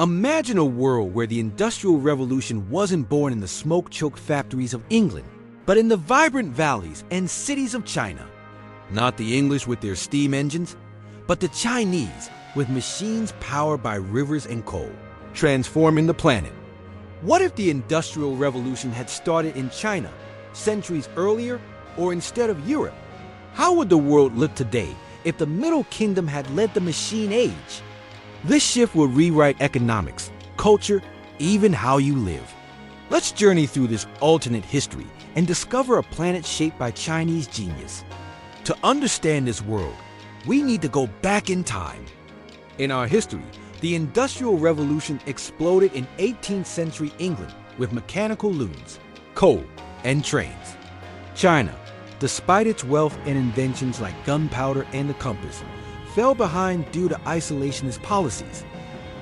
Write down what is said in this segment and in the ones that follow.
Imagine a world where the Industrial Revolution wasn't born in the smoke-choked factories of England, but in the vibrant valleys and cities of China. Not the English with their steam engines, but the Chinese with machines powered by rivers and coal, transforming the planet. What if the Industrial Revolution had started in China centuries earlier, or instead of Europe? How would the world look today if the Middle Kingdom had led the machine age? This shift would rewrite economics, culture, even how you live. Let's journey through this alternate history and discover a planet shaped by Chinese genius. To understand this world, we need to go back in time. In our history, the Industrial Revolution exploded in 18th century England with mechanical looms, coal, and trains. China, despite its wealth and inventions like gunpowder and the compass, fell behind due to isolationist policies.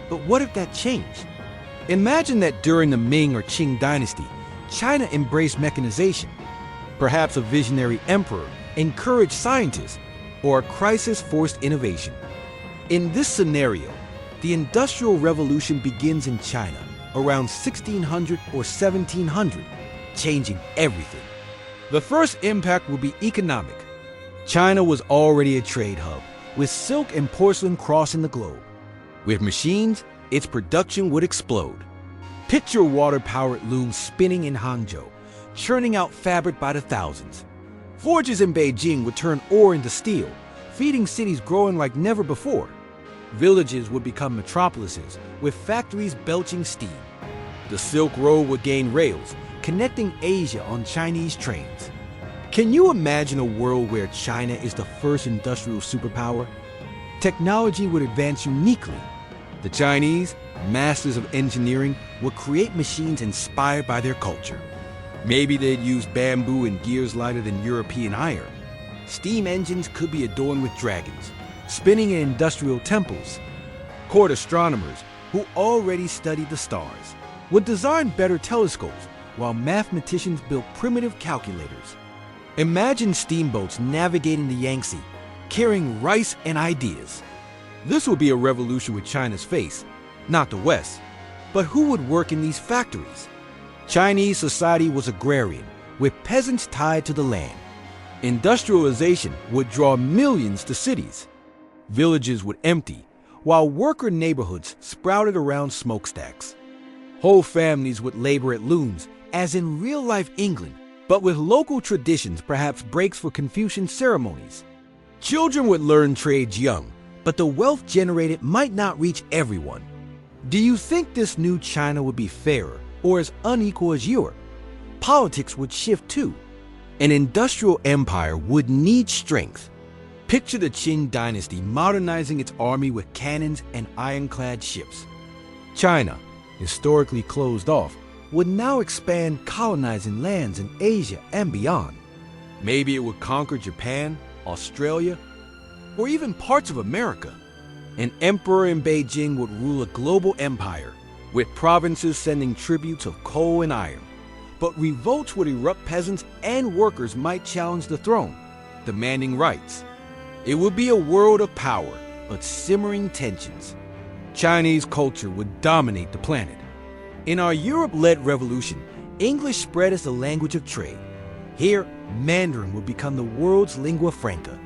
But what if that changed? Imagine that during the Ming or Qing dynasty, China embraced mechanization. Perhaps a visionary emperor encouraged scientists, or a crisis forced innovation. In this scenario, the Industrial Revolution begins in China around 1600 or 1700, changing everything. The first impact will be economic. China was already a trade hub, with silk and porcelain crossing the globe. With machines, its production would explode. Picture water-powered looms spinning in Hangzhou, churning out fabric by the thousands. Forges in Beijing would turn ore into steel, feeding cities growing like never before. Villages would become metropolises, with factories belching steam. The Silk Road would gain rails, connecting Asia on Chinese trains. Can you imagine a world where China is the first industrial superpower? Technology would advance uniquely. The Chinese, masters of engineering, would create machines inspired by their culture. Maybe they'd use bamboo and gears lighter than European iron. Steam engines could be adorned with dragons, spinning in industrial temples. Court astronomers, who already studied the stars, would design better telescopes, while mathematicians built primitive calculators. Imagine steamboats navigating the Yangtze, carrying rice and ideas. This would be a revolution with China's face, not the West. But who would work in these factories? Chinese society was agrarian, with peasants tied to the land. Industrialization would draw millions to cities. Villages would empty, while worker neighborhoods sprouted around smokestacks. Whole families would labor at looms, as in real-life England, but with local traditions, perhaps breaks for Confucian ceremonies. Children would learn trades young, but the wealth generated might not reach everyone. Do you think this new China would be fairer or as unequal as Europe? Politics would shift too. An industrial empire would need strength. Picture the Qing dynasty modernizing its army with cannons and ironclad ships. China, historically closed off, would now expand, colonizing lands in Asia and beyond. Maybe it would conquer Japan, Australia, or even parts of America. An emperor in Beijing would rule a global empire, with provinces sending tributes of coal and iron. But revolts would erupt. Peasants and workers might challenge the throne, demanding rights. It would be a world of power, but simmering tensions. Chinese culture would dominate the planet. In our Europe-led revolution, English spread as the language of trade. Here, Mandarin would become the world's lingua franca.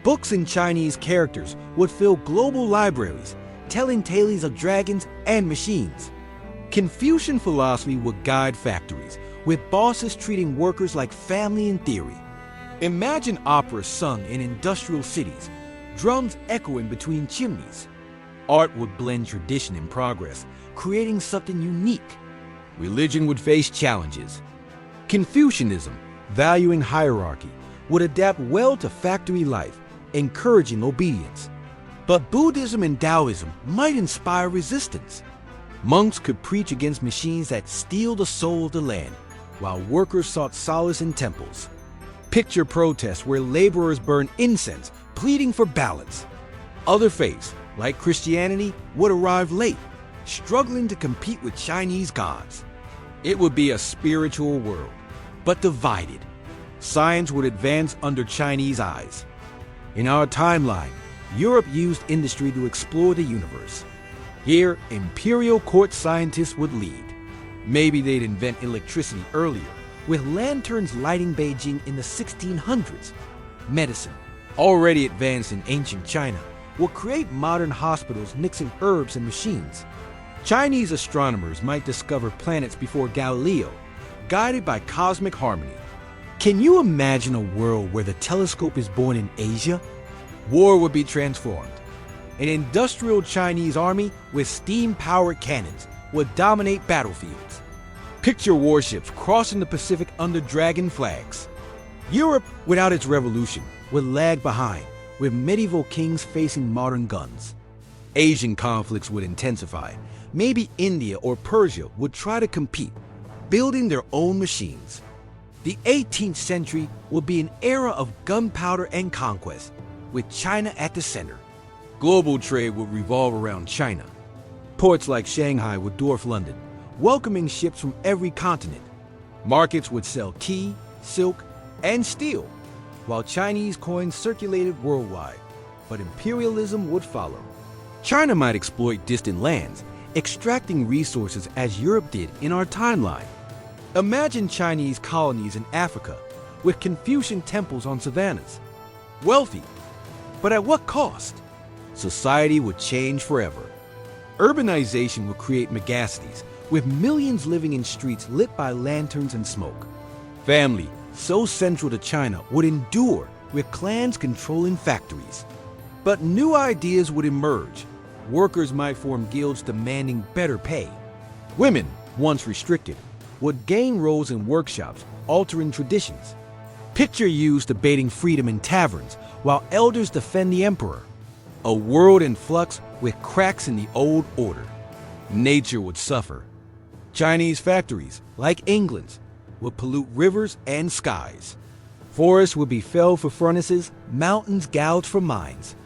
Books in Chinese characters would fill global libraries, telling tales of dragons and machines. Confucian philosophy would guide factories, with bosses treating workers like family in theory. Imagine operas sung in industrial cities, drums echoing between chimneys. Art would blend tradition and progress, creating something unique. Religion would face challenges. Confucianism, valuing hierarchy, would adapt well to factory life, encouraging obedience. But Buddhism and Taoism might inspire resistance. Monks could preach against machines that steal the soul of the land, while workers sought solace in temples. Picture protests where laborers burn incense, pleading for balance. Other faiths, like Christianity, would arrive late, struggling to compete with Chinese gods. It would be a spiritual world, but divided. Science would advance under Chinese eyes. In our timeline, Europe used industry to explore the universe. Here, imperial court scientists would lead. Maybe they'd invent electricity earlier, with lanterns lighting Beijing in the 1600s. Medicine, already advanced in ancient China, will create modern hospitals mixing herbs and machines. Chinese astronomers might discover planets before Galileo, guided by cosmic harmony. Can you imagine a world where the telescope is born in Asia? War would be transformed. An industrial Chinese army with steam-powered cannons would dominate battlefields. Picture warships crossing the Pacific under dragon flags. Europe, without its revolution, would lag behind, with medieval kings facing modern guns. Asian conflicts would intensify. Maybe India or Persia would try to compete, building their own machines. The 18th century would be an era of gunpowder and conquest, with China at the center. Global trade would revolve around China. Ports like Shanghai would dwarf London, welcoming ships from every continent. Markets would sell tea, silk, and steel, while Chinese coins circulated worldwide, but imperialism would follow. China might exploit distant lands, extracting resources as Europe did in our timeline. Imagine Chinese colonies in Africa, with Confucian temples on savannas. Wealthy, but at what cost? Society would change forever. Urbanization would create megacities, with millions living in streets lit by lanterns and smoke. Family, so central to China, would endure, with clans controlling factories. But new ideas would emerge. Workers might form guilds demanding better pay. Women, once restricted, would gain roles in workshops, altering traditions. Picture youths debating freedom in taverns, while elders defend the emperor. A world in flux with cracks in the old order. Nature would suffer. Chinese factories, like England's, would pollute rivers and skies. Forests would be felled for furnaces, mountains gouged for mines.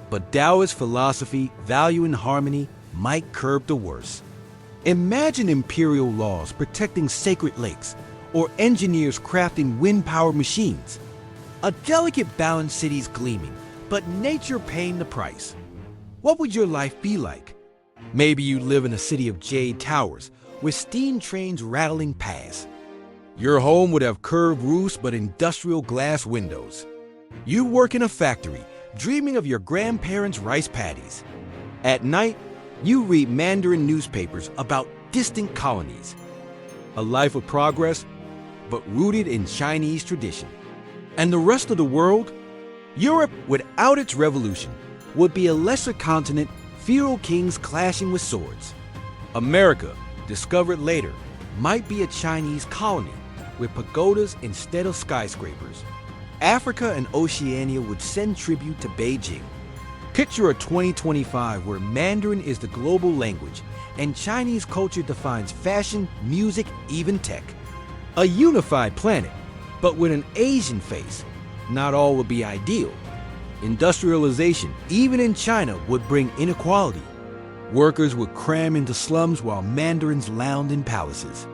But Taoist philosophy, valuing harmony, might curb the worst. Imagine imperial laws protecting sacred lakes, or engineers crafting wind-powered machines. A delicate balance, cities gleaming, but nature paying the price. What would your life be like? Maybe you live in a city of jade towers, with steam trains rattling past. Your home would have curved roofs but industrial glass windows. You work in a factory, dreaming of your grandparents' rice paddies. At night, you read Mandarin newspapers about distant colonies. A life of progress, but rooted in Chinese tradition. And the rest of the world? Europe, without its revolution, would be a lesser continent, feudal kings clashing with swords. America, discovered later, might be a Chinese colony, with pagodas instead of skyscrapers. Africa and Oceania would send tribute to Beijing. Picture a 2025 where Mandarin is the global language, and Chinese culture defines fashion, music, even tech. A unified planet, but with an Asian face. Not all would be ideal. Industrialization, even in China, would bring inequality. Workers would cram into slums while mandarins lounged in palaces.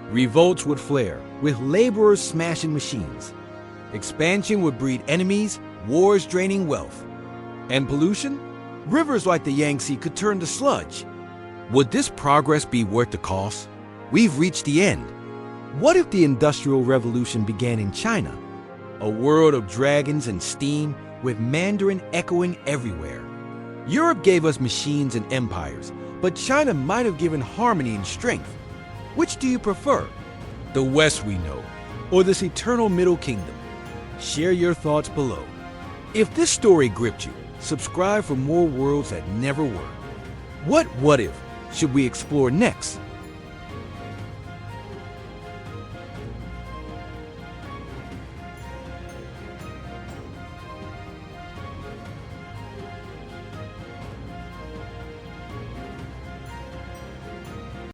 Revolts would flare, with laborers smashing machines. Expansion would breed enemies, wars draining wealth. And pollution? Rivers like the Yangtze could turn to sludge. Would this progress be worth the cost? We've reached the end. What if the Industrial Revolution began in China? A world of dragons and steam, with Mandarin echoing everywhere. Europe gave us machines and empires, but China might have given harmony and strength. Which do you prefer? The West we know, or this eternal Middle Kingdom? Share your thoughts below. If this story gripped you, subscribe for more worlds that never were. What if should we explore next?